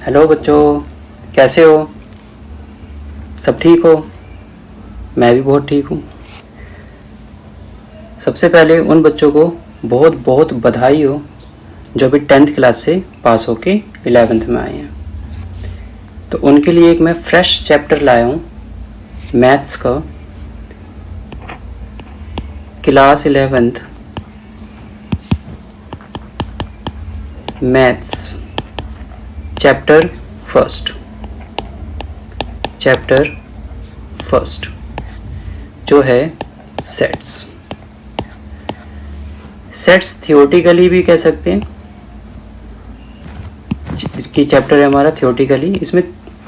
Hello बच्चों, कैसे हो? सब ठीक हो? मैं भी बहुत ठीक हूँ। सबसे पहले उन बच्चों को बहुत बहुत बधाई हो जो अभी 10th क्लास से पास होके 11th में आए हैं। तो उनके लिए एक मैं फ्रेश चैप्टर लाया हूँ मैथ्स का, class 11th maths chapter first जो है सेट्स थियोरेटिकली भी कह सकते हैं कि चैप्टर है हमारा थियोरेटिकली। इसमें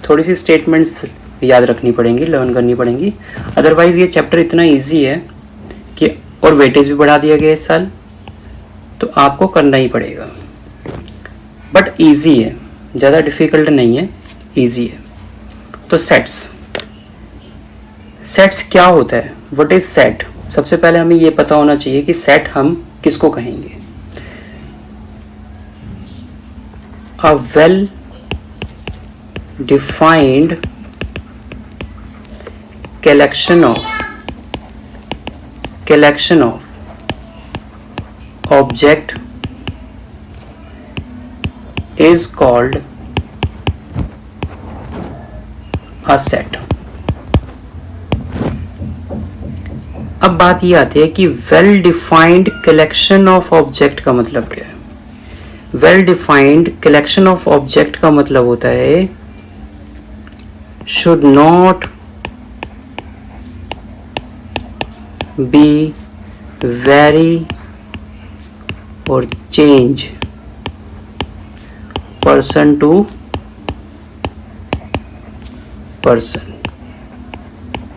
थोड़ी सी स्टेटमेंट्स याद रखनी पड़ेंगी, लर्न करनी पड़ेंगी। अदरवाइज़ ये चैप्टर इतना इजी है कि, और वेटेज भी बढ़ा दिया गया इस साल, तो आपको करना ही पड़ेगा। बट इजी है, ज़्यादा डिफ़िकल्ट नहीं है, इजी है। तो सेट्स क्या होता है? What is set? सबसे पहले हमें ये पता होना चाहिए कि सेट हम किसको कहेंगे। A well defined collection of object is called a set। अब बात ये आती है कि well defined collection of object का मतलब क्या है। Well defined collection of object का मतलब होता है शुड नॉट बी वेरी और चेंज पर्सन टू पर्सन।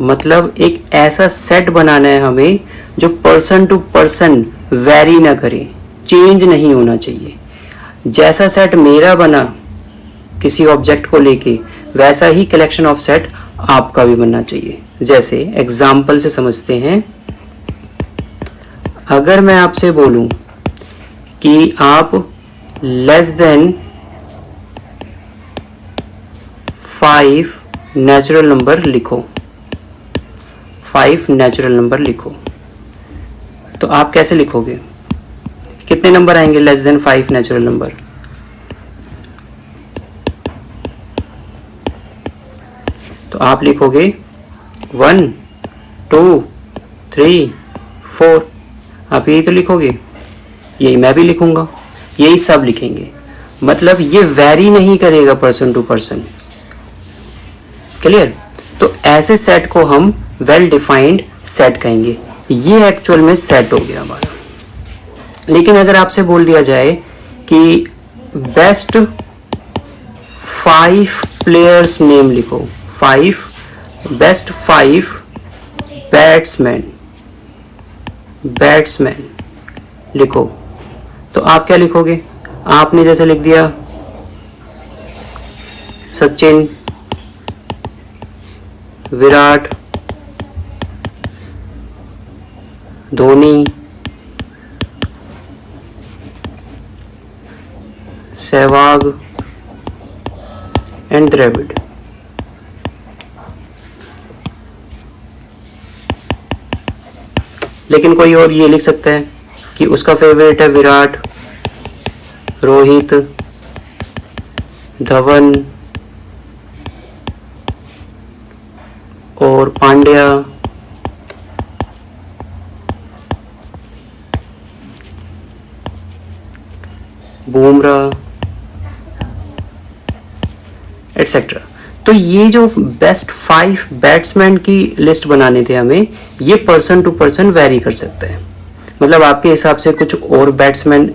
मतलब एक ऐसा सेट बनाना है हमें जो पर्सन टू पर्सन वेरी ना करे, चेंज नहीं होना चाहिए। जैसा सेट मेरा बना किसी ऑब्जेक्ट को लेके, वैसा ही कलेक्शन ऑफ सेट आपका भी बनना चाहिए। जैसे एग्जाम्पल से समझते हैं। अगर मैं आपसे बोलूं कि आप लेस देन 5 नेचुरल नंबर लिखो, 5 नेचुरल नंबर लिखो, तो आप कैसे लिखोगे? कितने नंबर आएंगे लेस देन 5 नेचुरल नंबर? तो आप लिखोगे 1 2 3 4। आप यही तो लिखोगे, यही मैं भी लिखूंगा, यही सब लिखेंगे। मतलब ये वेरी नहीं करेगा पर्सन टू पर्सन। क्लियर? तो ऐसे सेट को हम वेल डिफाइंड सेट कहेंगे। ये एक्चुअल में सेट हो गया हमारा। लेकिन अगर आपसे बोल दिया जाए कि बेस्ट 5 प्लेयर्स नेम लिखो, 5 बैट्समैन लिखो, तो आप क्या लिखोगे? आपने जैसे लिख दिया सचिन, विराट, धोनी, सहवाग एंड द्रविड़। लेकिन कोई और ये लिख सकता है कि उसका फेवरेट है विराट, रोहित, धवन और पांड्या, बुमराह एटसेट्रा। तो ये जो बेस्ट 5 बैट्समैन की लिस्ट बनाने थे हमें, ये पर्सन टू पर्सन वेरी कर सकते हैं। मतलब आपके हिसाब से कुछ और बैट्समैन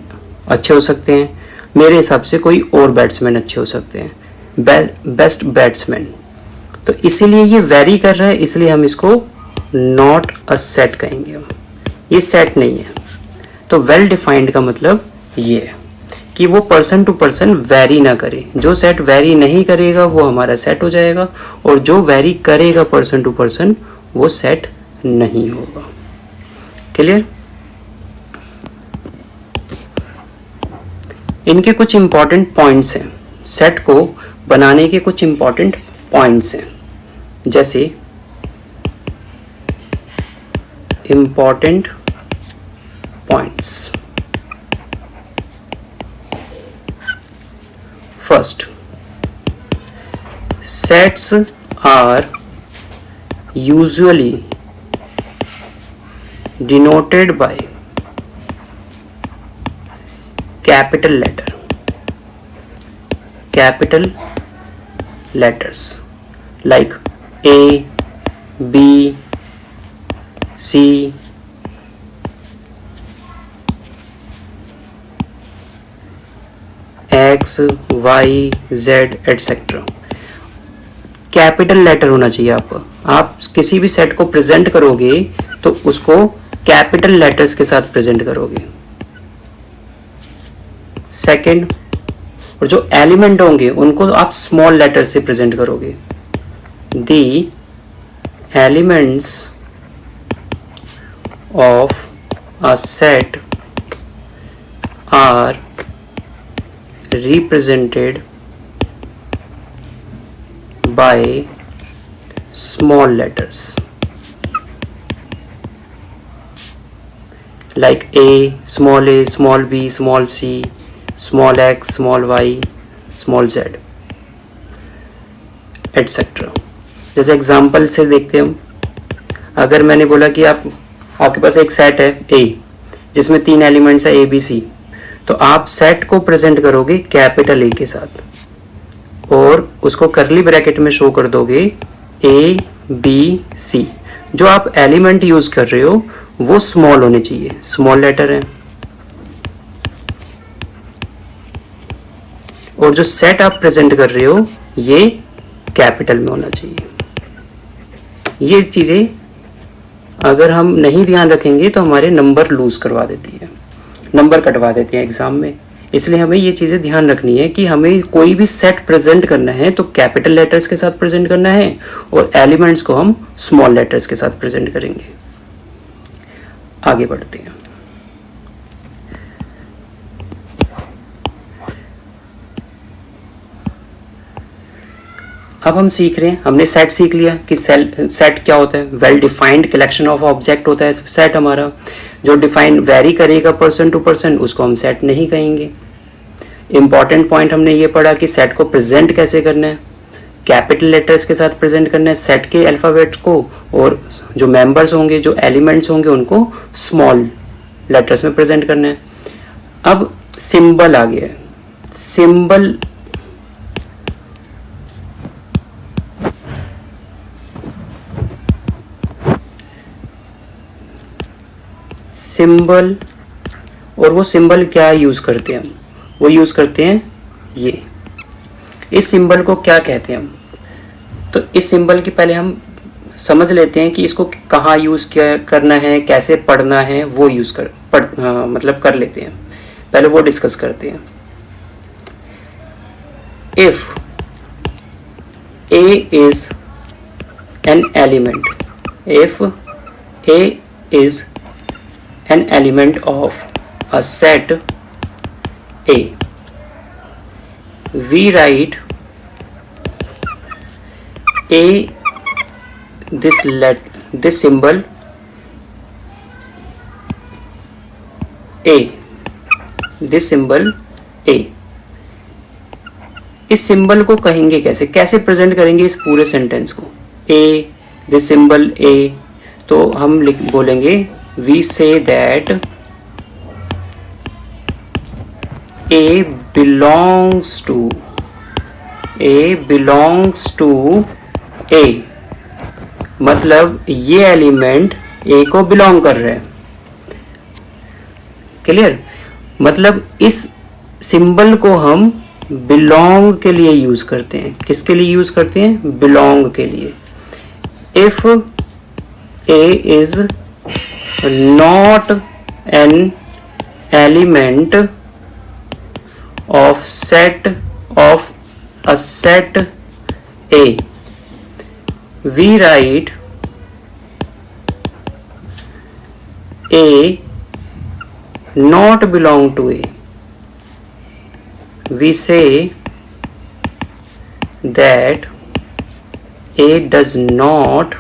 अच्छे हो सकते हैं, मेरे हिसाब से कोई और बैट्समैन अच्छे हो सकते हैं, बेस्ट बैट्समैन। तो इसीलिए ये वेरी कर रहा है, इसलिए हम इसको नॉट अ सेट कहेंगे। हम ये सेट नहीं है। तो वेल डिफाइंड का मतलब ये है कि वो पर्सन टू पर्सन वेरी ना करे। जो सेट वेरी नहीं करेगा वो हमारा सेट हो जाएगा, और जो वेरी करेगा पर्सन टू पर्सन वो सेट नहीं होगा। क्लियर? इनके कुछ इंपॉर्टेंट पॉइंट्स हैं। सेट को बनाने के कुछ इंपॉर्टेंट पॉइंट्स हैं, जैसे important points. First, sets are usually denoted by capital letters like A, B, C, X, Y, Z etc. Capital letter होना चाहिए आपका। आप किसी भी सेट को प्रेजेंट करोगे तो उसको कैपिटल लेटर्स के साथ प्रेजेंट करोगे। सेकंड, और जो एलिमेंट होंगे उनको आप स्मॉल लेटर से प्रेजेंट करोगे। The elements of a set are represented by small letters like A, small a, small b, small c, small x, small y, small z etc. जैसे example से देखते हैं हम। अगर मैंने बोला कि आपके पास एक सेट है A जिसमें 3 एलिमेंट्स है A, B, C, तो आप सेट को प्रेजेंट करोगे कैपिटल A के साथ और उसको करली ब्रैकेट में शो कर दोगे A, B, C। जो आप एलिमेंट यूज कर रहे हो वो स्मॉल होने चाहिए, स्मॉल लेटर है। और जो सेट आप प्रेजेंट कर रहे हो ये कैपिटल में होना चाहिए। ये चीजें अगर हम नहीं ध्यान रखेंगे तो हमारे नंबर लूज करवा देती है, नंबर कटवा देती है एग्जाम में। इसलिए हमें ये चीज़ें ध्यान रखनी है कि हमें कोई भी सेट प्रेजेंट करना है तो कैपिटल लेटर्स के साथ प्रेजेंट करना है और एलिमेंट्स को हम स्मॉल लेटर्स के साथ प्रेजेंट करेंगे। आगे बढ़ते हैं। अब हम सीख रहे हैं, हमने सेट सीख लिया कि सेट क्या होता है। Well defined collection of object होता है सेट हमारा। जो डिफाइन वेरी करेगा पर्सन टू पर्सन उसको हम सेट नहीं कहेंगे। इंपॉर्टेंट पॉइंट हमने ये पढ़ा कि सेट को प्रेजेंट कैसे करना है, कैपिटल लेटर्स के साथ प्रेजेंट करना है सेट के अल्फाबेट को, और जो मेंबर्स होंगे, जो एलिमेंट्स होंगे उनको स्मॉल लेटर्स में प्रेजेंट करना है। अब सिंबल आ गया है। सिंबल, और वो सिंबल क्या यूज करते हैं हम, वो यूज करते हैं ये। इस सिंबल को क्या कहते हैं हम, तो इस सिंबल की पहले हम समझ लेते हैं कि इसको कहाँ यूज करना है, कैसे पढ़ना है, वो यूज मतलब कर लेते हैं। पहले वो डिस्कस करते हैं। If A is an element, if A is an element of a set A, we write A, this symbol A, this symbol A। इस सिंबल को कहेंगे कैसे, कैसे प्रेजेंट करेंगे इस पूरे सेंटेंस को। A, दिस सिंबल A, तो हम बोलेंगे we say that A belongs to A, मतलब ये एलिमेंट A को बिलोंग कर रहे हैं। क्लियर, मतलब इस सिंबल को हम बिलोंग के लिए यूज करते हैं। किसके लिए यूज करते हैं, बिलोंग के लिए। If A is not an element of a set A, we write A not belong to A, we say that A does not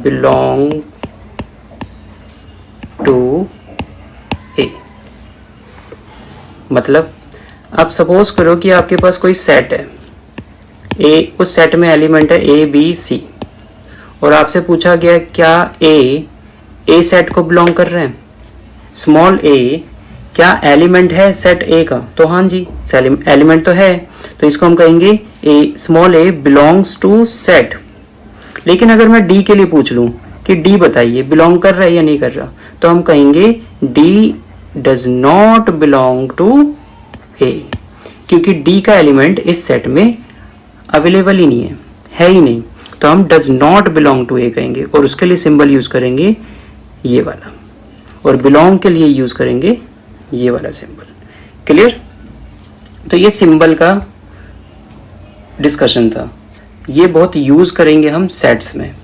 belong to A। मतलब अब सपोज करो कि आपके पास कोई सेट है, ए, उस सेट में एलिमेंट है ए बी सी, और आपसे पूछा गया क्या ए सेट को बिलोंग कर रहे हैं। स्मॉल ए क्या एलिमेंट है सेट ए का? तो हाँ जी, एलिमेंट तो है, तो इसको हम कहेंगे A, small a belongs to set. लेकिन अगर मैं डी के लिए पूछ लूं कि डी बताइए बिलोंग कर रहा है या नहीं कर रहा, तो हम कहेंगे D does not belong to A, क्योंकि डी का एलिमेंट इस सेट में अवेलेबल ही नहीं है ही नहीं, तो हम डज नॉट बिलोंग टू ए कहेंगे, और उसके लिए सिंबल यूज करेंगे ये वाला, और बिलोंग के लिए यूज करेंगे ये वाला सिंबल। क्लियर? तो ये सिंबल का डिस्कशन था, ये बहुत यूज करेंगे हम सेट्स में।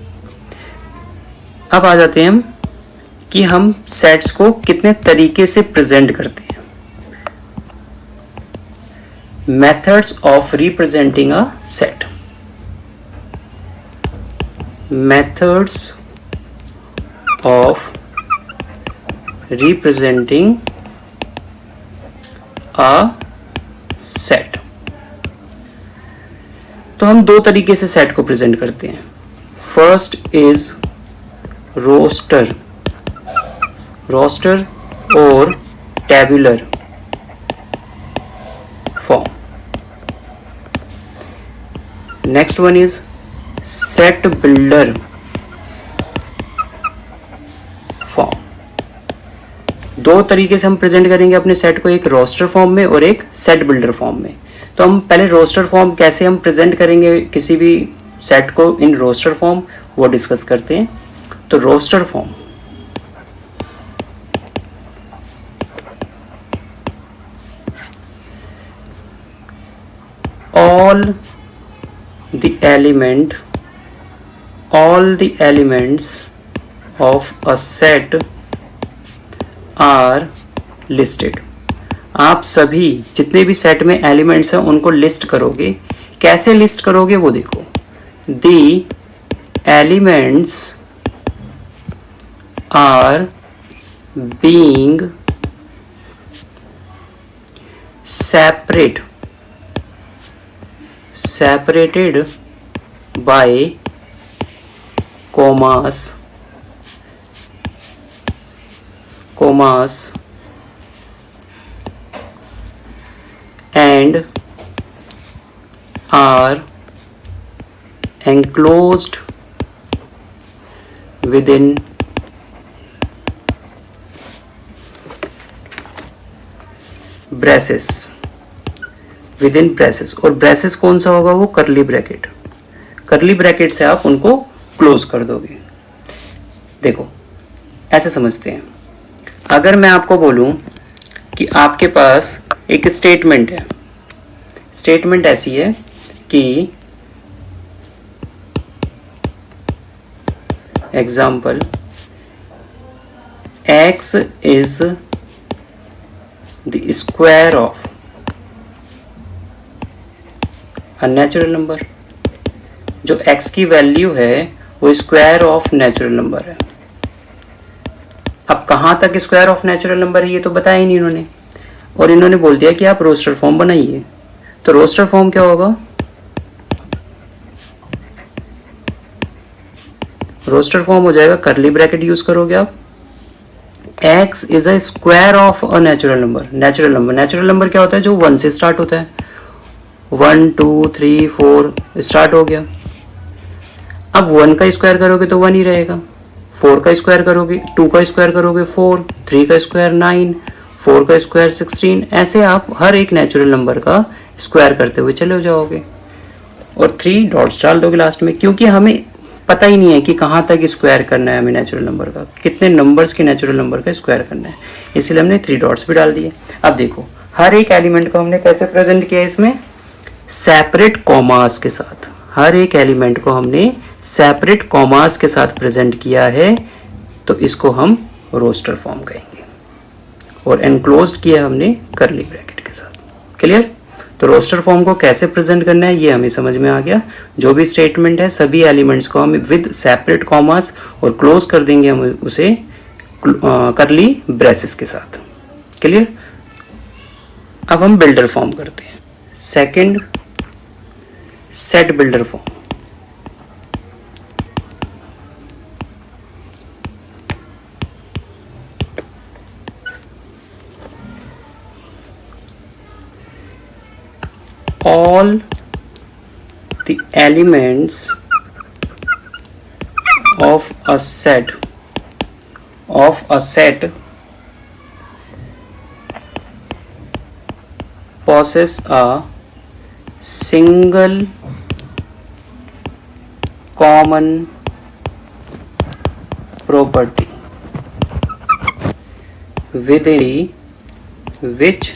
अब आ जाते हैं हम कि हम सेट्स को कितने तरीके से प्रेजेंट करते हैं। Methods of representing a set. Methods of representing a set. तो हम दो तरीके से सेट को प्रेजेंट करते हैं। फर्स्ट इज रोस्टर, रोस्टर और tabular form. Next one is set builder form. दो तरीके से हम प्रेजेंट करेंगे अपने सेट को, एक रोस्टर फॉर्म में और एक सेट बिल्डर फॉर्म में। तो हम पहले रोस्टर फॉर्म कैसे हम प्रेजेंट करेंगे किसी भी सेट को इन रोस्टर फॉर्म, वो डिस्कस करते हैं। तो roster form, all the elements of a set are listed। आप सभी जितने भी सेट में एलिमेंट्स हैं उनको लिस्ट करोगे। कैसे लिस्ट करोगे वो देखो। The elements are being separated by commas and are enclosed within braces, और ब्रेसेस कौन सा होगा? वो करली ब्रैकेट। करली ब्रैकेट से आप उनको क्लोज कर दोगे। देखो ऐसे समझते हैं, अगर मैं आपको बोलूं कि आपके पास एक स्टेटमेंट है, स्टेटमेंट ऐसी है कि example x is the square of a natural number। जो x की वैल्यू है वो स्क्वायर ऑफ नेचुरल नंबर है। अब कहाँ तक स्क्वायर ऑफ नेचुरल नंबर है ये तो बताया ही नहीं इन्होंने, और इन्होंने बोल दिया कि आप रोस्टर फॉर्म बनाइए। तो रोस्टर फॉर्म क्या होगा? रोस्टर फॉर्म हो जाएगा, करली ब्रैकेट यूज करोगे आप, x is a square of a natural number. Natural number क्या होता है? जो 1 से स्टार्ट होता है। 1 2 3 4 स्टार्ट हो गया। अब 1 का स्क्वायर करोगे तो 1 ही रहेगा, 4 का स्क्वायर करोगे, 2 का स्क्वायर करोगे 4, 3 का स्क्वायर 9, 4 का स्क्वायर 16। ऐसे आप हर एक नेचुरल नंबर का स्क्वायर करते हुए चले जाओगे और 3 डॉट्स डाल दोगे लास्ट में, क्योंकि हमें पता ही नहीं है कि कहाँ तक स्क्वायर करना है हमें नेचुरल नंबर का, कितने नंबर्स के नेचुरल नंबर का स्क्वायर करना है, इसलिए हमने 3 डॉट्स भी डाल दिए। अब देखो हर एक एलिमेंट को हमने कैसे प्रेजेंट किया, इसमें सेपरेट कॉमास के साथ। हर एक एलिमेंट को हमने सेपरेट कॉमास के साथ प्रेजेंट किया है, तो इसको हम रोस्टर फॉर्म कहेंगे, और एनक्लोज्ड किया हमने करली ब्रैकेट के साथ। क्लियर? तो तो रोस्टर फॉर्म को कैसे प्रेजेंट करना है ये हमें समझ में आ गया। जो भी स्टेटमेंट है सभी एलिमेंट्स को हम विद सेपरेट कॉमास और क्लोज कर देंगे हम उसे करली ब्रेसेस के साथ। क्लियर। अब हम बिल्डर फॉर्म करते हैं। Second, set builder form. all the elements of a set possess a single common property within which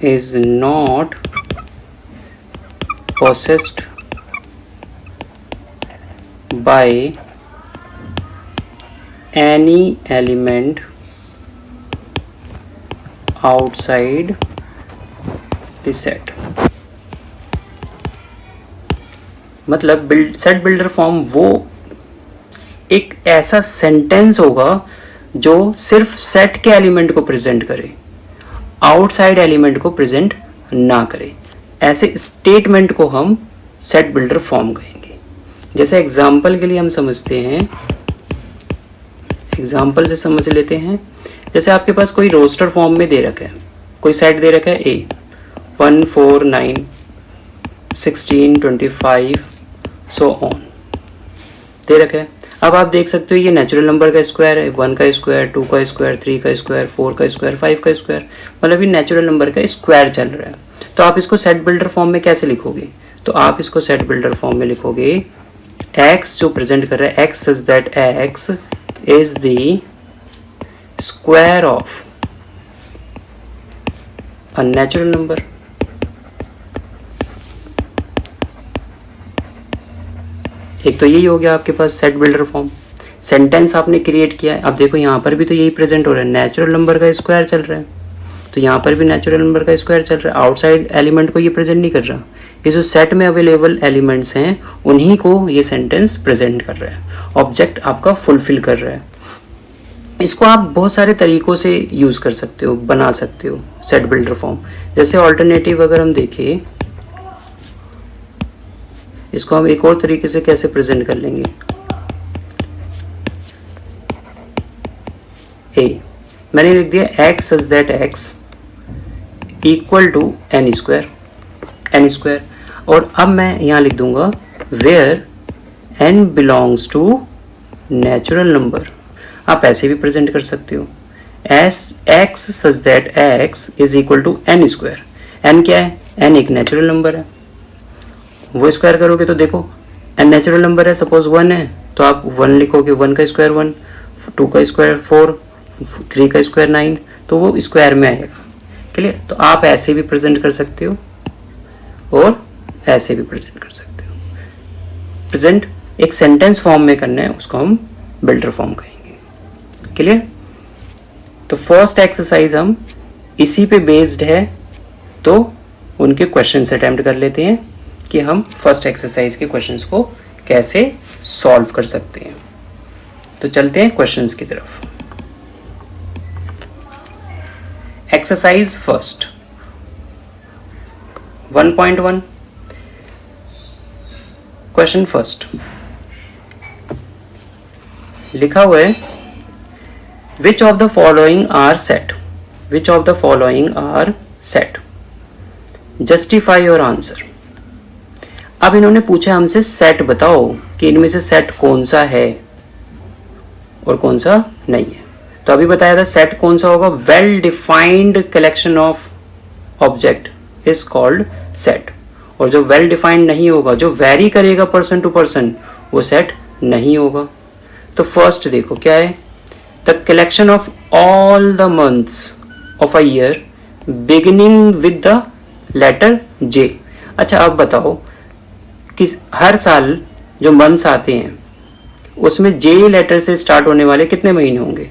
is not possessed by any element outside the set। मतलब सेट बिल्डर फॉर्म वो एक ऐसा sentence होगा जो सिर्फ set के element को present करे, आउटसाइड एलिमेंट को प्रेजेंट ना करे। ऐसे स्टेटमेंट को हम सेट बिल्डर फॉर्म कहेंगे। जैसे एग्जांपल के लिए हम समझते हैं, एग्जांपल से समझ लेते हैं। जैसे आपके पास कोई रोस्टर फॉर्म में दे रखा है, कोई सेट दे रखा है A 1 4 9 16 25 सो ऑन दे रखा है। अब आप देख सकते हो ये नेचुरल नंबर का स्क्वायर है, 1 का स्क्वायर, 2 का स्क्वायर, 3 का स्क्वायर, 4 का स्क्वायर, 5 का स्क्वायर, मतलब ये नेचुरल नंबर का स्क्वायर चल रहा है। तो आप इसको सेट बिल्डर फॉर्म में कैसे लिखोगे? तो आप इसको सेट बिल्डर फॉर्म में लिखोगे x जो प्रेजेंट कर रहा है x such that x is the square of a natural number. एक तो यही हो गया आपके पास सेट बिल्डर फॉर्म। सेंटेंस आपने क्रिएट किया है। अब देखो यहाँ पर भी तो यही प्रेजेंट हो रहा है, नेचुरल नंबर का स्क्वायर चल रहा है, तो यहाँ पर भी नेचुरल नंबर का स्क्वायर चल रहा है। आउटसाइड एलिमेंट को ये प्रेजेंट नहीं कर रहा, ये जो सेट में अवेलेबल एलिमेंट्स हैं उन्हीं को ये सेंटेंस प्रेजेंट कर रहा है, ऑब्जेक्ट आपका फुलफिल कर रहा है। इसको आप बहुत सारे तरीकों से यूज कर सकते हो, बना सकते हो सेट बिल्डर फॉर्म। जैसे ऑल्टरनेटिव अगर हम देखें, इसको हम एक और तरीके से कैसे प्रेजेंट कर लेंगे। ए मैंने लिख दिया x such that x equal to n square, और अब मैं यहां लिख दूंगा where n belongs to natural number. आप ऐसे भी प्रेजेंट कर सकते हो as x such that x is equal to n square. n क्या है? n एक नेचुरल नंबर है, वो स्क्वायर करोगे तो देखो n नेचुरल नंबर है, सपोज 1 है तो आप 1 लिखोगे, 1 का स्क्वायर 1, 2 का स्क्वायर 4, 3 का स्क्वायर 9, तो वो स्क्वायर में आएगा। क्लियर। तो आप ऐसे भी प्रेजेंट कर सकते हो और ऐसे भी प्रेजेंट कर सकते हो। प्रेजेंट एक सेंटेंस फॉर्म में करना है, उसको हम बिल्डर फॉर्म कहेंगे। क्लियर। तो फर्स्ट एक्सरसाइज हम इसी पे बेस्ड है, तो उनके क्वेश्चंस अटेम्प्ट कर लेते हैं कि हम फर्स्ट एक्सरसाइज के क्वेश्चंस को कैसे सॉल्व कर सकते हैं। तो चलते हैं क्वेश्चंस की तरफ। एक्सरसाइज फर्स्ट 1.1 क्वेश्चन फर्स्ट लिखा हुआ है which of the following are set, which of the following are set, justify your answer. अब इन्होंने पूछा हमसे सेट बताओ कि इनमें से सेट कौन सा है और कौन सा नहीं है। तो अभी बताया था सेट कौन सा होगा, well defined collection of object is called set, और जो वेल डिफाइंड नहीं होगा, जो वेरी करेगा पर्सन टू पर्सन, वो सेट नहीं होगा। तो फर्स्ट देखो क्या है, the collection of all the months of a year beginning with the letter J. अच्छा अब बताओ कि हर साल जो मंथ्स आते हैं उसमें जे लेटर से स्टार्ट होने वाले कितने महीने होंगे?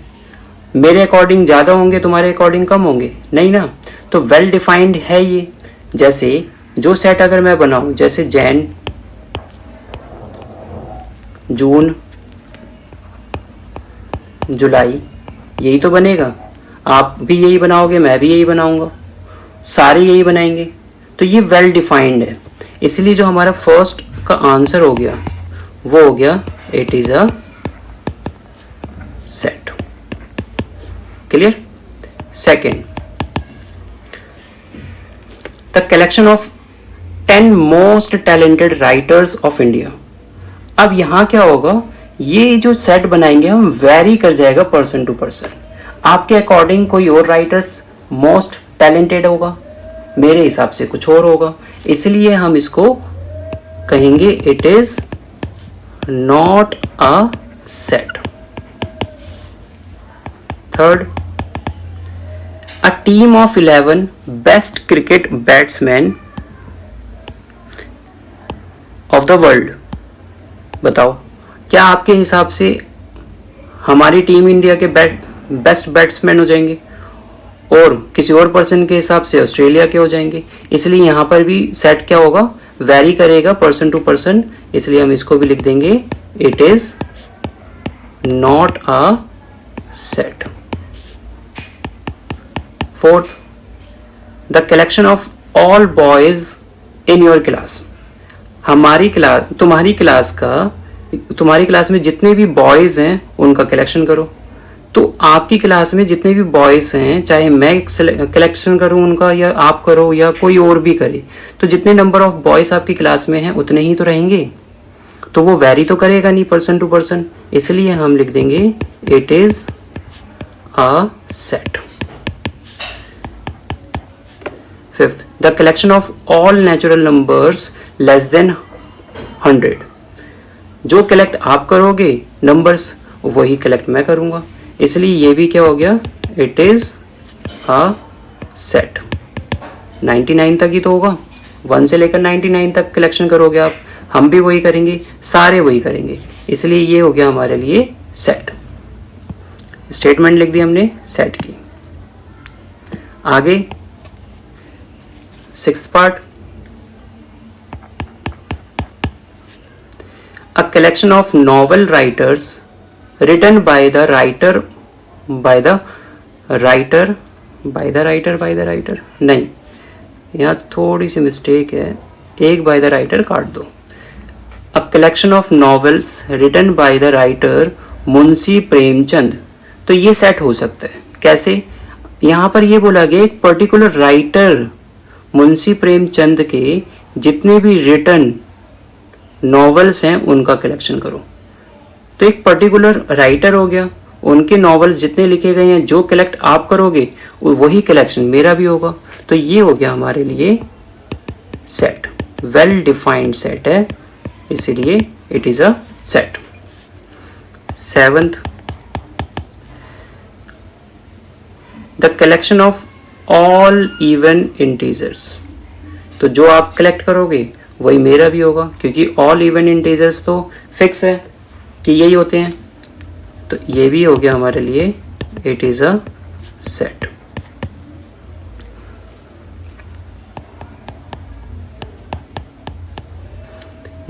मेरे अकॉर्डिंग ज़्यादा होंगे, तुम्हारे अकॉर्डिंग कम होंगे? नहीं ना। तो वेल डिफाइंड है ये। जैसे जो सेट अगर मैं बनाऊं, जैसे जैन, जून, जुलाई, यही तो बनेगा। आप भी यही बनाओगे, मैं भी यही बनाऊंगा, सारे यही बनाएंगे। तो ये वेल डिफाइंड है। इसलिए जो हमारा फर्स्ट का आंसर हो गया वो हो गया it is a set. Clear? Second, the collection of 10 most talented writers of India. अब यहां क्या होगा, ये जो सेट बनाएंगे हम वेरी कर जाएगा पर्सन टू पर्सन। आपके अकॉर्डिंग कोई और राइटर्स मोस्ट टैलेंटेड होगा, मेरे हिसाब से कुछ और होगा, इसलिए हम इसको कहेंगे it is not a set. Third, a team of 11 best cricket batsman of the world. बताओ, क्या आपके हिसाब से हमारी टीम इंडिया के बेस्ट बैट्समैन हो जाएंगे और किसी और पर्सन के हिसाब से ऑस्ट्रेलिया के हो जाएंगे? इसलिए यहां पर भी सेट क्या होगा, वेरी करेगा पर्सन टू पर्सन, इसलिए हम इसको भी लिख देंगे it is not a set. Fourth, the collection of all boys in your class. हमारी क्लास, तुम्हारी क्लास में जितने भी बॉयज हैं उनका कलेक्शन करो। तो आपकी क्लास में जितने भी बॉयज हैं, चाहे मैं कलेक्शन करूं उनका या आप करो या कोई और भी करे, तो जितने नंबर ऑफ बॉयज आपकी क्लास में हैं उतने ही तो रहेंगे। तो वो वेरी तो करेगा नहीं पर्सन टू पर्सन, इसलिए हम लिख देंगे it is a set. Fifth, the collection of all natural numbers less than 100। जो कलेक्ट आप करोगे नंबर्स वही कलेक्ट मैं करूंगा, इसलिए ये भी क्या हो गया, इट इज अ सेट। 99 तक ही तो होगा, 1 से लेकर 99 तक कलेक्शन करोगे आप, हम भी वही करेंगे, सारे वही करेंगे, इसलिए ये हो गया हमारे लिए सेट। स्टेटमेंट लिख दी हमने सेट की। आगे 6th part, a collection of novel writers written by the writer नहीं, यहाँ थोड़ी सी मिस्टेक है, एक बाय द राइटर काट दो। a collection of novels written by the writer Munshi Premchand. तो ये सेट हो सकता है कैसे, यहाँ पर ये बोला गया एक पर्टिकुलर राइटर मुंशी प्रेमचंद के जितने भी रिटन नॉवेल्स हैं उनका कलेक्शन करो। तो एक पर्टिकुलर राइटर हो गया, उनके नॉवेल्स जितने लिखे गए हैं जो कलेक्ट आप करोगे वही कलेक्शन मेरा भी होगा। तो ये हो गया हमारे लिए सेट, वेल डिफाइंड सेट है, इसीलिए it is a set. 7th, the collection of all even integers. तो जो आप कलेक्ट करोगे वही मेरा भी होगा, क्योंकि ऑल इवन इंटीजर्स तो फिक्स है कि यही होते हैं। तो ये भी हो गया हमारे लिए it is a set.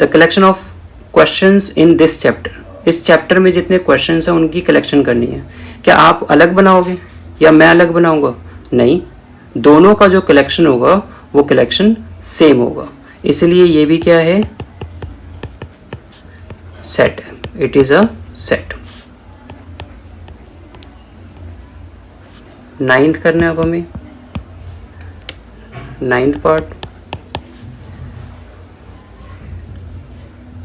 The collection of questions in this chapter. इस चैप्टर में जितने क्वेश्चंस हैं उनकी कलेक्शन करनी है। क्या आप अलग बनाओगे या मैं अलग बनाऊंगा? नहीं, दोनों का जो कलेक्शन होगा वो कलेक्शन सेम होगा, इसलिए ये भी क्या है, सेट है, it is a set. 9th करना है अब हमें, 9th part,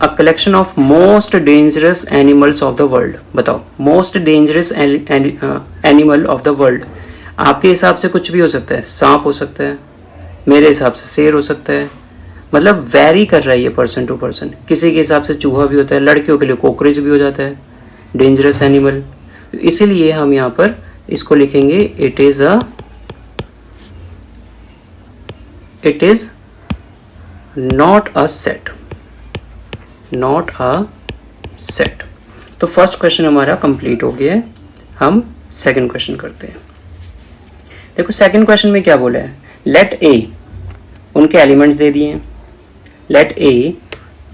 a collection of most dangerous animals of the world. बताओ, most dangerous animal of the world, आपके हिसाब से कुछ भी हो सकता है, सांप हो सकता है, मेरे हिसाब से शेर हो सकता है, मतलब वेरी कर रहा है ये पर्सन टू पर्सन। किसी के हिसाब से चूहा भी होता है, लड़कियों के लिए कॉकरोच भी हो जाता है डेंजरस एनिमल, इसीलिए हम यहाँ पर इसको लिखेंगे it is not a set, not a set. तो फर्स्ट क्वेश्चन हमारा कंप्लीट हो गया है, हम सेकंड क्वेश्चन करते हैं। देखो सेकंड क्वेश्चन में क्या बोला है, लेट ए, उनके एलिमेंट्स दे दिए हैं, लेट ए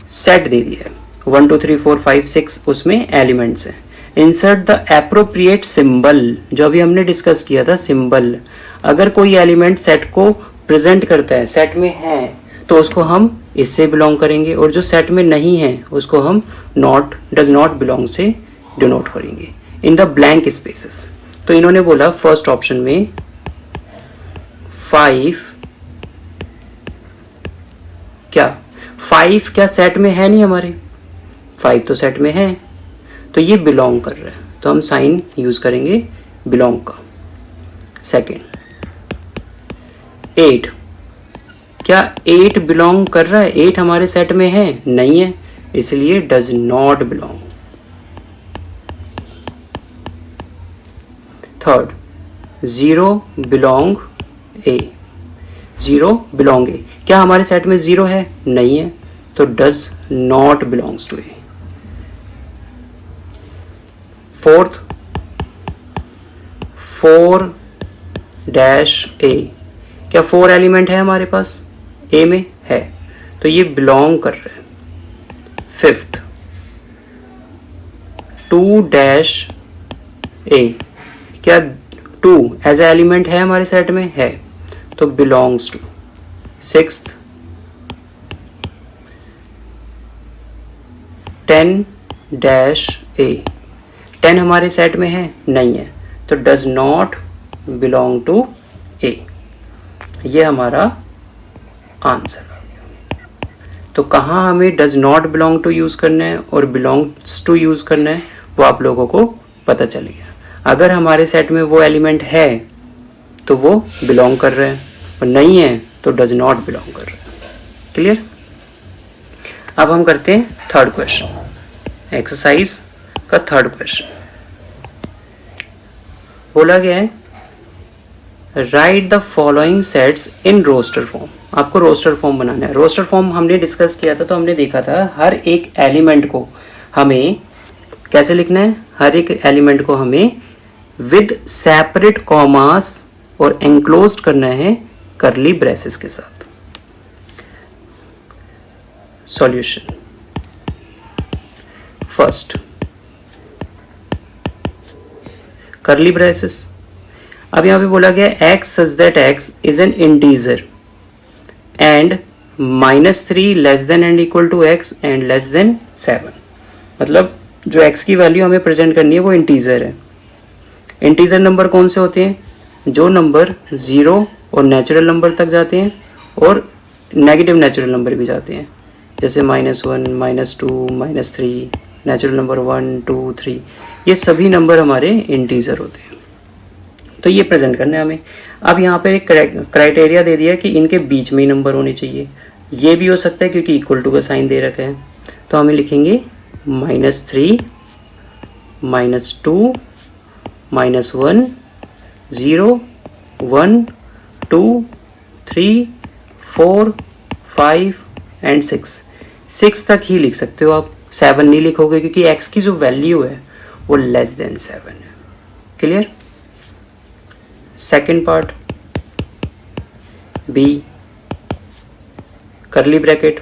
सेट दे दिया है 1 2 3 4 5 6 उसमें एलिमेंट्स हैं, इंसर्ट द एप्रोप्रिएट सिंबल, जो अभी हमने डिस्कस किया था सिंबल, अगर कोई एलिमेंट सेट को प्रेजेंट करता है, सेट में है, तो उसको हम इससे बिलोंग करेंगे, और जो सेट में नहीं है उसको हम नॉट, डज नॉट बिलोंग से डिनोट करेंगे इन द ब्लैंक स्पेसेस। तो इन्होंने बोला फर्स्ट ऑप्शन में 5 क्या सेट में है नहीं, हमारे 5 तो सेट में है, तो ये बिलोंग कर रहा है, तो हम साइन यूज करेंगे बिलोंग का। सेकेंड 8, क्या 8 बिलोंग कर रहा है, 8 हमारे सेट में है नहीं है, इसलिए does not belong. Third 0 belong A, 0 belong A, क्या हमारे सेट में 0 है नहीं है, तो does not belongs to A. Fourth 4 dash A, क्या 4 एलिमेंट है हमारे पास, ए में है, तो ये बिलोंग कर रहे हैं। फिफ्थ 2 डैश ए, क्या 2 एज ए एलिमेंट है हमारे सेट में, है, तो belongs to. Sixth 10 dash A, 10 हमारे सेट में है नहीं है, तो does not belong to A. ये हमारा आंसर आ गया। तो कहाँ हमें does not belong to use करना है और बिलोंग्स टू यूज करना है, वो आप लोगों को पता चल गया। अगर हमारे सेट में वो एलिमेंट है तो वो बिलोंग कर रहे हैं, और नहीं है तो डज नॉट बिलोंग कर रहे हैं। क्लियर? अब हम करते हैं थर्ड क्वेश्चन, एक्सरसाइज का थर्ड क्वेश्चन। बोला गया है write the following sets in roster form. आपको रोस्टर फॉर्म बनाना है। रोस्टर फॉर्म हमने डिस्कस किया था, तो हमने देखा था हर एक एलिमेंट को हमें कैसे लिखना है, हर एक एलिमेंट को हमें विद सेपरेट कॉमास और एंक्लोज्ड करना है करली ब्रेसेस के साथ। Solution first curly braces. अब यहां पे बोला गया x such that x is an integer and -3 less than and equal to x and less than 7। मतलब जो x की वैल्यू हमें प्रेजेंट करनी है वो इंटीजर है। इंटीजर नंबर कौन से होते हैं, जो नंबर 0 और नेचुरल नंबर तक जाते हैं और नेगेटिव नेचुरल नंबर भी जाते हैं, जैसे -1 -2 -3, नेचुरल नंबर 1 2 3, ये सभी नंबर हमारे इंटीजर होते हैं। तो ये प्रेजेंट करना है हमें। अब यहाँ पर एक क्राइटेरिया दे दिया कि इनके बीच में ही नंबर होने चाहिए। ये भी हो सकता है क्योंकि इक्वल टू का साइन दे रखा है, तो हमें लिखेंगे -3 -2 -1 0 1 2 3 4 5 एंड 6। 6 तक ही लिख सकते हो आप, 7 नहीं लिखोगे क्योंकि x की जो वैल्यू है वो लेस देन 7 है। Clear? Second part B curly bracket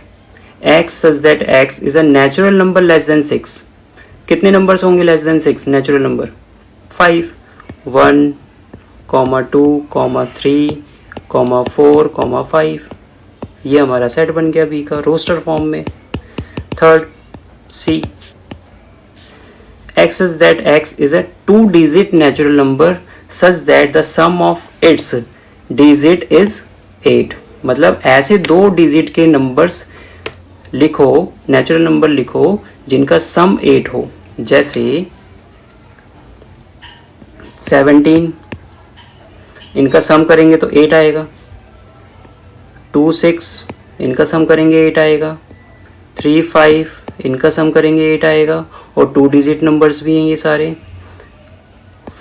x such that x is a natural number less than 6। कितने नंबर्स होंगे लेस देन 6 नेचुरल नंबर? 5 1 2 3 4 5। ये हमारा सेट बन गया बी का रोस्टर फॉर्म में। Third C x such that x is a 2 digit natural number such that the sum of its digit is 8। मतलब ऐसे 2 डिजिट के नंबर्स लिखो, नेचुरल नंबर लिखो जिनका सम 8 हो, जैसे 17 इनका सम करेंगे तो 8 आएगा, 2 6 इनका सम करेंगे 8 आएगा, 3 5 इनका सम करेंगे 8 आएगा, और 2 डिजिट नंबर्स भी हैं ये सारे।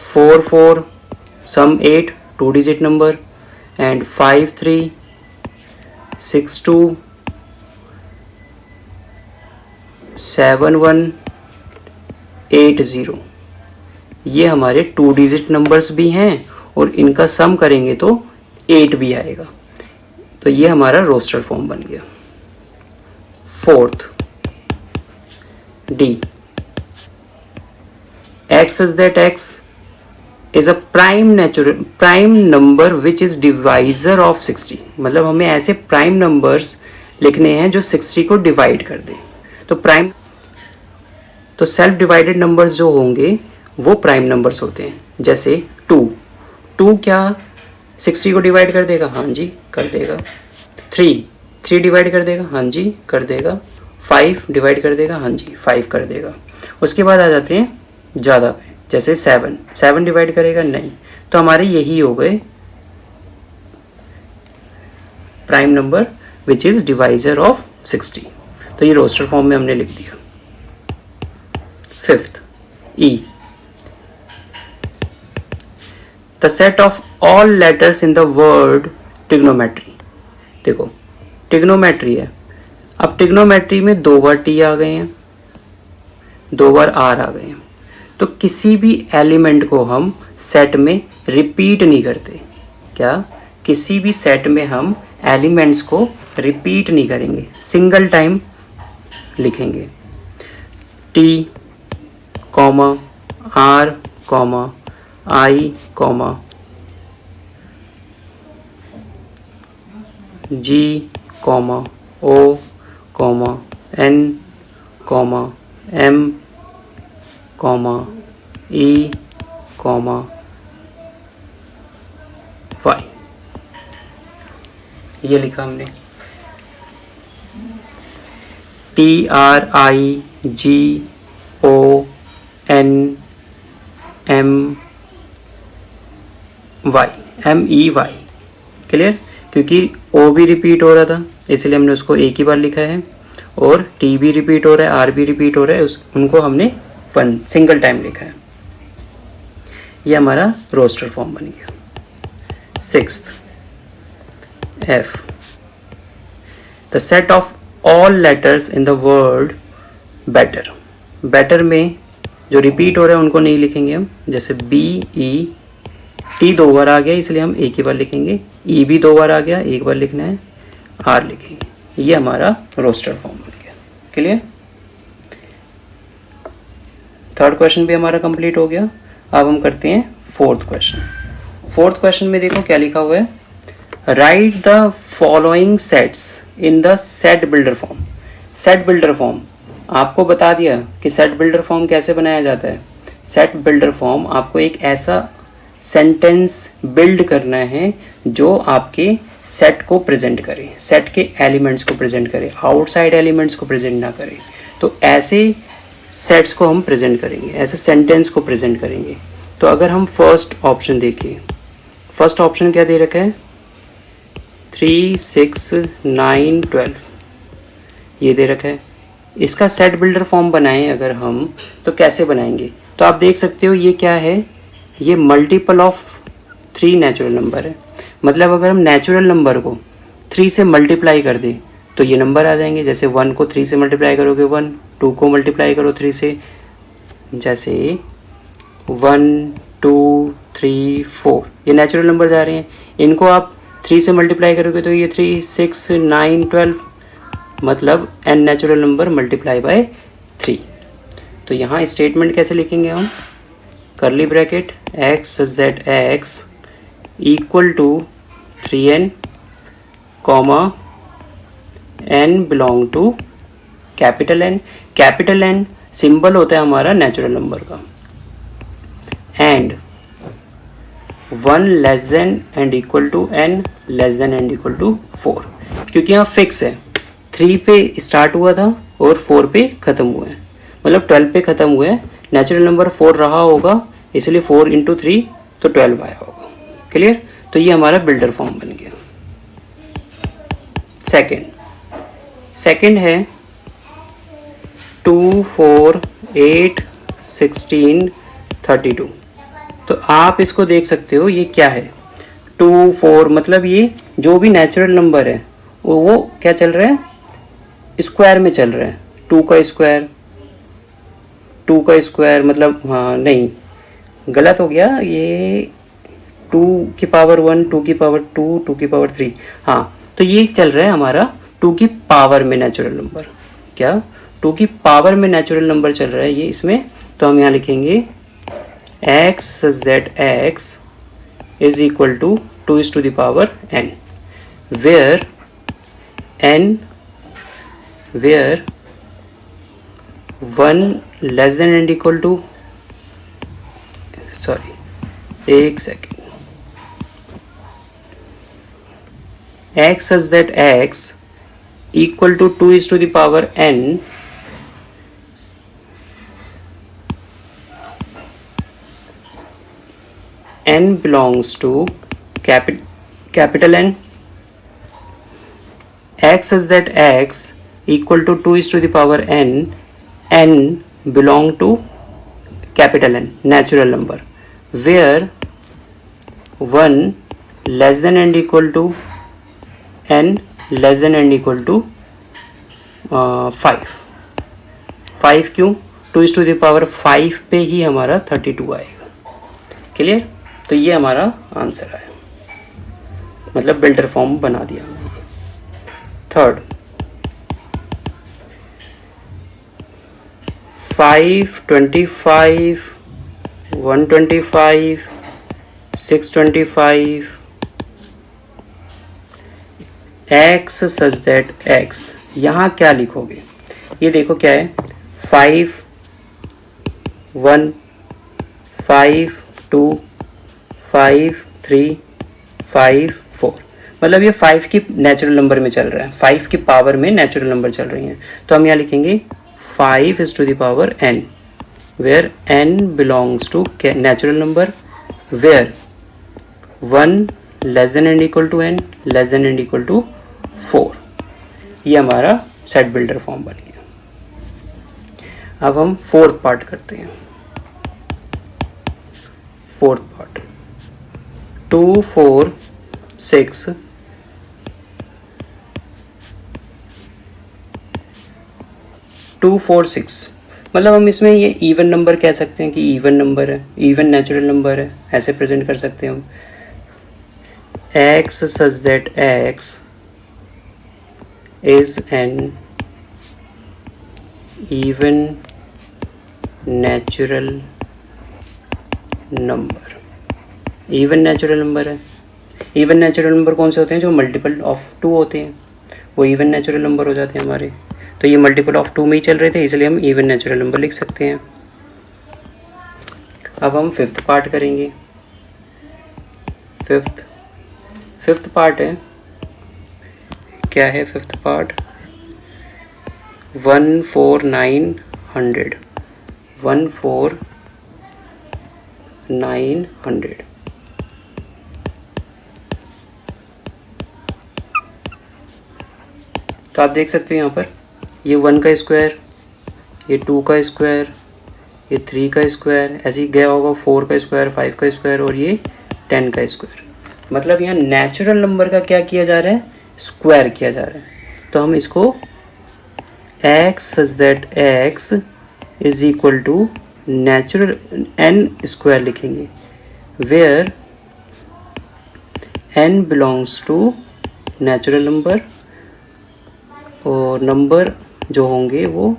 4 4 सम 8 2 डिजिट नंबर, एंड 5 3 6 2 7 1 8 0। ये हमारे 2 डिजिट नंबर्स भी हैं और इनका सम करेंगे तो 8 भी आएगा। तो ये हमारा रोस्टर फॉर्म बन गया। Fourth D, x is that x is a prime number which is divisor of 60। मतलब हमें ऐसे प्राइम नंबर्स लिखने हैं जो 60 को डिवाइड कर दे। तो सेल्फ डिवाइडेड नंबर्स जो होंगे वो प्राइम नंबर्स होते हैं। जैसे 2 क्या 60 को डिवाइड कर देगा? हाँ जी कर देगा। 3 डिवाइड कर देगा? हाँ जी कर देगा। 5 डिवाइड कर देगा? हाँ जी 5 कर देगा। उसके बाद आ जाते हैं ज़्यादा पे, जैसे 7 डिवाइड करेगा? नहीं। तो हमारे यही हो गए prime number which is divisor of 60। तो ये रोस्टर फॉर्म में हमने लिख दिया। Fifth E, the set of all letters in the word trigonometry. देखो ट्रिग्नोमेट्री है, अब ट्रिग्नोमेट्री में 2 बार टी आ गए हैं, 2 बार आर आ गए हैं। तो किसी भी एलिमेंट को हम सेट में रिपीट नहीं करते। क्या? किसी भी सेट में हम एलिमेंट्स को रिपीट नहीं करेंगे, सिंगल टाइम लिखेंगे। T comma R comma I comma G comma O comma N comma M comma E comma Y, ये लिखा हमने। T R I G O N M Y, M E Y. Clear? क्योंकि O भी repeat हो रहा था इसलिए हमने उसको एक ही बार लिखा है, और टी भी रिपीट हो रहा है, आर भी रिपीट हो रहा है, उनको हमने वन सिंगल टाइम लिखा है। ये हमारा रोस्टर फॉर्म बन गया। Sixth F, the set of all letters in the word better. Better में जो रिपीट हो रहे हैं उनको नहीं लिखेंगे हम, जैसे बी ई, टी 2 बार आ गया इसलिए हम एक ही बार लिखेंगे, ई भी 2 बार आ गया एक बार लिखना है, आर लिखेंगे। ये हमारा रोस्टर फॉर्म बन गया। क्लियर? थर्ड क्वेश्चन भी हमारा कंप्लीट हो गया। अब हम करते हैं फोर्थ क्वेश्चन। फोर्थ क्वेश्चन में देखो क्या लिखा हुआ है, write the following sets in the set builder form. Set builder form आपको बता दिया कि सेट बिल्डर फॉर्म कैसे बनाया जाता है। सेट बिल्डर फॉर्म आपको एक ऐसा सेंटेंस बिल्ड करना है जो आपके सेट को प्रेजेंट करे, सेट के एलिमेंट्स को प्रेजेंट करे, आउटसाइड एलिमेंट्स को प्रेजेंट ना करे। तो ऐसे सेट्स को हम प्रेजेंट करेंगे, ऐसे सेंटेंस को प्रेजेंट करेंगे। तो अगर हम फर्स्ट ऑप्शन देखें, फर्स्ट ऑप्शन क्या दे रखा है, 3 6 9 12 ये दे रखा है। इसका सेट बिल्डर फॉर्म बनाएं अगर हम तो कैसे बनाएंगे? तो आप देख सकते हो ये क्या है, ये मल्टीपल ऑफ 3 नेचुरल नंबर है। मतलब अगर हम नेचुरल नंबर को 3 से मल्टीप्लाई कर दें तो ये नंबर आ जाएंगे। जैसे 1 को 3 से मल्टीप्लाई करोगे 1, 2 को मल्टीप्लाई करो 3 से, जैसे 1 2 3 4 ये नेचुरल नंबर आ रहे हैं। इनको आप 3 से मल्टीप्लाई करोगे तो ये 3 6 9 12, मतलब n natural number multiply by 3। तो यहाँ स्टेटमेंट कैसे लिखेंगे हम, curly bracket x such that x equal to 3n comma n belong to capital N। Capital N symbol होता है हमारा नेचुरल नंबर का, and 1 less than and equal to n less than and equal to 4। क्योंकि यहाँ fix है, 3 पे start हुआ था और 4 पे ख़त्म हुआ है, मतलब 12 पे ख़त्म हुआ है। नेचुरल नंबर 4 रहा होगा इसलिए 4 × 3 तो 12 आया होगा। क्लियर? तो ये हमारा बिल्डर फॉर्म बन गया। सेकंड है 2 4 8 16 32। तो आप इसको देख सकते हो ये क्या है, 2 4 मतलब ये जो भी नेचुरल नंबर है वो क्या चल रहा है, स्क्वायर में चल रहा है। 2 का स्क्वायर मतलब हाँ नहीं गलत हो गया, ये टू की पावर 1, 2 की पावर 2, 2 की पावर 3। हाँ, तो ये चल रहा है हमारा 2 की पावर में नेचुरल नंबर। क्या 2 की पावर में नेचुरल नंबर चल रहा है ये इसमें। तो हम यहाँ लिखेंगे x such that x is equal to 2 is to the power n, where n, where 1 less than and equal to, sorry, एक second, x such that x equal to 2 is to the power n, n belongs to capital N, x such that x equal to 2 is to the power n, n belong to capital N, natural number, where 1 less than and equal to n less than and equal to 5। 5 क्यों? 2 is to the power 5 पे ही हमारा 32 आएगा। Clear? तो ये हमारा answer है, मतलब builder form बना दिया हमने। Third, 5, 25, 125, 625, x such that x, यहाँ क्या लिखोगे? ये देखो क्या है, 5, 1, 5, 2, 5, 3, 5, 4, मतलब ये 5 की नेचुरल नंबर में चल रहा है, 5 की पावर में नेचुरल नंबर चल रही हैं। तो हम यहाँ लिखेंगे 5 is to the power n, where n belongs to natural number, where 1 less than and equal to n less than and equal to 4। ये हमारा सेट बिल्डर फॉर्म बन गया। अब हम फोर्थ पार्ट करते हैं। फोर्थ पार्ट 2, 4, 6, 2, 4, 6, मतलब हम इसमें ये इवन नंबर कह सकते हैं कि इवन नंबर है, इवन नेचुरल नंबर है, ऐसे प्रेजेंट कर सकते हैं हम। x such that x is an even natural number। Even natural number है। इवन नेचुरल नंबर कौन से होते हैं? जो मल्टीपल ऑफ 2 होते हैं, वो इवन नेचुरल नंबर हो जाते हैं हमारे। तो ये मल्टीपल ऑफ 2 में ही चल रहे थे, इसलिए हम इवन नेचुरल नंबर लिख सकते हैं। अब हम फिफ्थ पार्ट करेंगे। फिफ्थ पार्ट है, क्या है फिफ्थ पार्ट? 14900, 14900। तो आप देख सकते हो यहाँ पर ये 1 का स्क्वायर, ये 2 का स्क्वायर, ये 3 का स्क्वायर, ऐसे ही गया होगा 4 का स्क्वायर, 5 का स्क्वायर और ये 10 का स्क्वायर। मतलब यहाँ नेचुरल नंबर का क्या किया जा रहा है? स्क्वायर किया जा रहा है। तो हम इसको x such that x is equal to natural n square लिखेंगे, where n belongs to natural number, और नंबर जो होंगे वो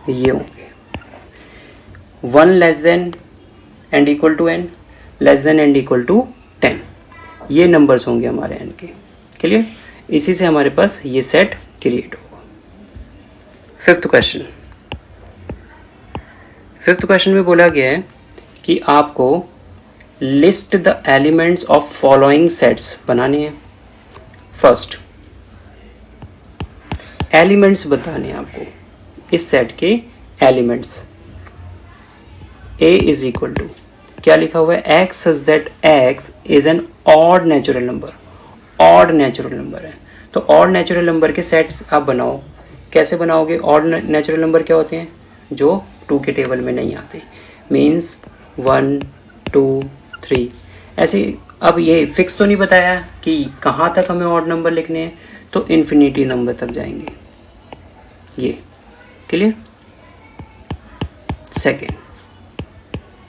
ये होंगे 1 less than and equal to n, less than and equal to 10। ये नंबर्स होंगे हमारे n के। क्लियर? इसी से हमारे पास ये सेट क्रिएट होगा। फिफ्थ क्वेश्चन में बोला गया है कि आपको list the elements of following sets बनानी है। फर्स्ट, एलिमेंट्स बताने हैं आपको, इस सेट के elements. a is equal to क्या लिखा हुआ है? x such that x is an odd natural number. Odd natural number है, तो ऑड नेचुरल नंबर के सेट्स आप बनाओ। कैसे बनाओगे? ऑड नेचुरल नंबर क्या होते हैं? जो 2 के टेबल में नहीं आते, मीन्स 1, 2, 3 ऐसे। अब ये फिक्स तो नहीं बताया कि कहाँ तक हमें ऑड नंबर लिखने हैं, तो इन्फिनिटी नंबर तक जाएंगे ये। Clear? Second,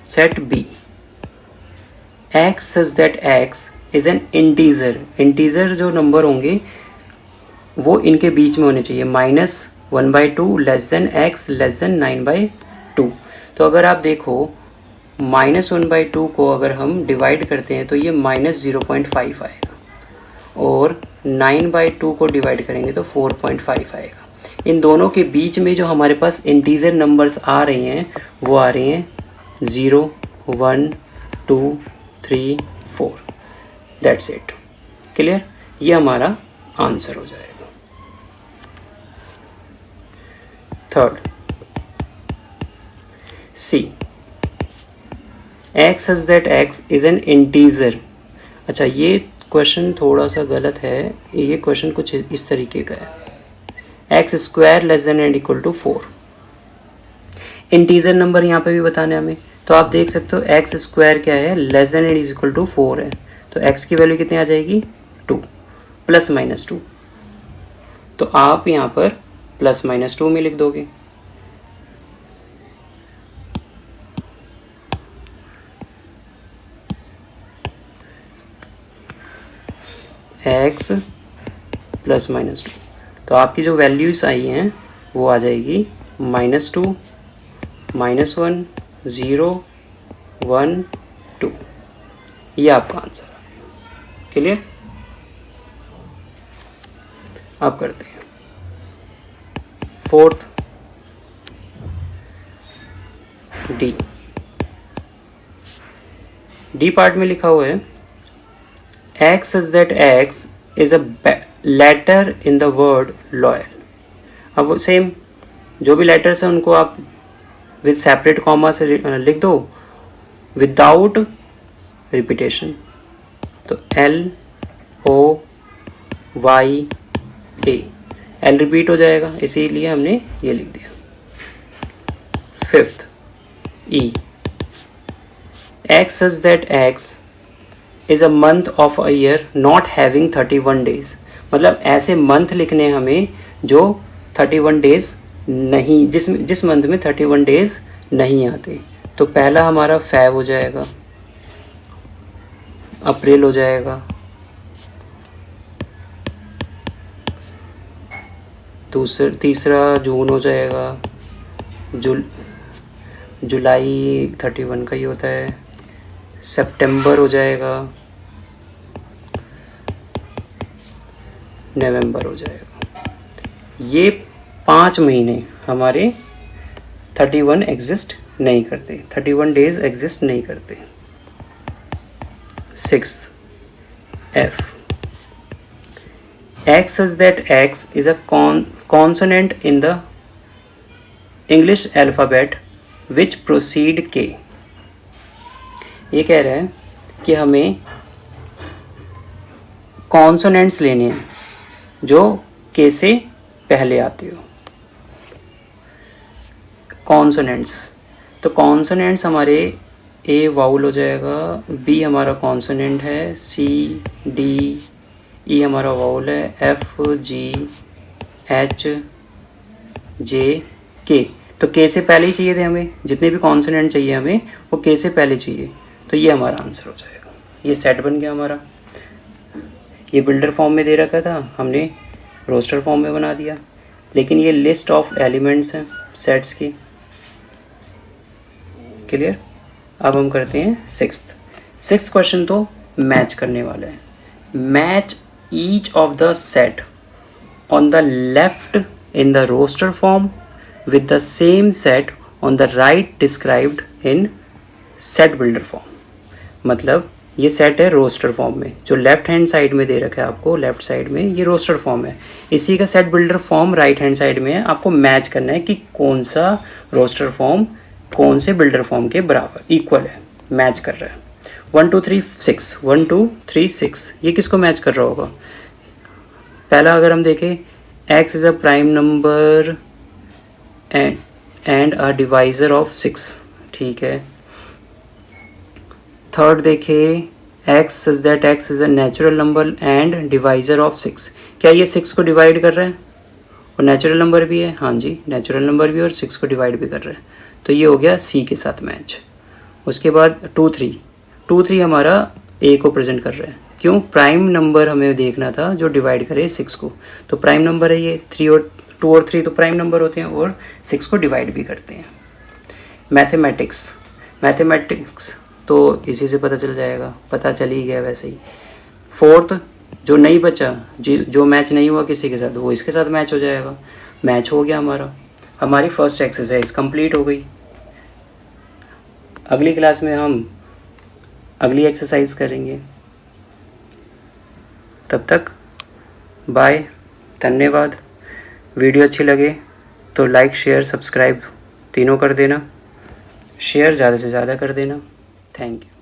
set B X such that X is an integer, integer जो नंबर होंगे वो इनके बीच में होने चाहिए, -1/2 less than X less than 9/2। तो अगर आप देखो -1/2 को अगर हम डिवाइड करते हैं तो ये -0.5 आएगा, और 9/2 को डिवाइड करेंगे तो 4.5 आएगा। इन दोनों के बीच में जो हमारे पास इंटीजर नंबर्स आ रहे हैं वो आ रहे हैं 0, 1, 2, 3, 4। That's it. क्लियर? ये हमारा आंसर हो जाएगा। Third, C, X such that X is an integer. अच्छा, ये क्वेश्चन थोड़ा सा गलत है। ये क्वेश्चन कुछ इस तरीके का है, X square less than and equal to 4। Integer number यहाँ पे भी बताने हमें, तो आप देख सकते हो एक्स स्क्वायर क्या है, less than and is equal to 4 है, तो एक्स की वैल्यू कितनी आ जाएगी, 2 ± 2। तो आप यहाँ पर ±2 में लिख दोगे। एक्स ±2, तो आपकी जो वैल्यूज आई हैं वो आ जाएगी -2, -1, 0, 1, 2। ये आपका आंसर है। क्लियर? अब करते हैं फोर्थ, डी पार्ट में लिखा हुआ है X such that X is a letter in the word loyal. अब वो सेम जो भी लेटर्स हैं उनको आप विद सेपरेट कॉमा से लिख दो विदाउट रिपीटेशन। तो LOYA, एल रिपीट हो जाएगा, इसीलिए हमने ये लिख दिया। Fifth, E, x such that X is a month of a year not having 31 days. मतलब ऐसे मंथ लिखने हमें जो 31 डेज नहीं, जिस मंथ में 31 डेज नहीं आते। तो पहला हमारा फेब हो जाएगा, अप्रैल हो जाएगा, तीसरा जून हो जाएगा, जुलाई 31 का ही होता है, सितंबर हो जाएगा, नवंबर हो जाएगा। ये 5 महीने हमारे 31 एग्जिस्ट नहीं करते, 31 डेज एग्जिस्ट नहीं करते। 6th, F, X such that X is a consonant in the English alphabet which precede K। ये कह रहा है कि हमें कॉन्सोनेंट्स लेने हैं जो K से पहले आते हो। कॉन्सोनेंट्स, तो कॉन्सोनेंट्स हमारे A वाउल हो जाएगा, B हमारा कॉन्सोनेंट है, C D E हमारा वाउल है, F G H J K। तो K से पहले ही चाहिए थे हमें, जितने भी कॉन्सोनेंट चाहिए हमें वो K से पहले चाहिए। तो ये हमारा आंसर हो जाएगा। ये सेट बन गया हमारा। ये बिल्डर फॉर्म में दे रखा था, हमने रोस्टर फॉर्म में बना दिया, लेकिन ये लिस्ट ऑफ एलिमेंट्स हैं सेट्स की। क्लियर? अब हम करते हैं सिक्स्थ क्वेश्चन। तो मैच करने वाला है। Match each of the set on the left in the roster form with the same set on the right described in set builder form। मतलब ये सेट है रोस्टर फॉर्म में, जो लेफ्ट हैंड साइड में दे रखा है आपको, लेफ्ट साइड में ये रोस्टर फॉर्म है। इसी का set builder form right hand side में है। आपको मैच करना है कि कौन सा रोस्टर फॉर्म कौन से बिल्डर फॉर्म के बराबर इक्वल है, मैच कर रहा है। 1 2 3 6, 1 2 3 6, ये किसको मैच कर रहा होगा? पहला अगर हम देखें, x is a prime number and a divisor of 6, ठीक है। थर्ड देखें, x such that x is a natural number and divisor of 6। क्या ये 6 को डिवाइड कर रहा है और नेचुरल नंबर भी है? हाँ जी, नेचुरल नंबर भी और 6 को डिवाइड भी कर रहा है। तो ये हो गया C के साथ मैच। उसके बाद 2 3, 2 3 हमारा ए को प्रेजेंट कर रहा है। क्यों? प्राइम नंबर हमें देखना था जो डिवाइड करे 6 को, तो प्राइम नंबर है ये 3 और 2 और 3 तो प्राइम नंबर होते हैं और 6 को डिवाइड भी करते हैं। मैथमेटिक्स तो इसी से पता चल जाएगा, पता चल ही गया वैसे ही। फोर्थ जो नहीं बचा, जो मैच नहीं हुआ किसी के साथ, वो इसके साथ मैच हो जाएगा। मैच हो गया हमारी फर्स्ट एक्सरसाइज कंप्लीट हो गई। अगली क्लास में हम अगली एक्सरसाइज करेंगे। तब तक बाय, धन्यवाद। वीडियो अच्छी लगे तो लाइक शेयर सब्सक्राइब तीनों कर देना, शेयर ज़्यादा से ज़्यादा कर देना। Thank you.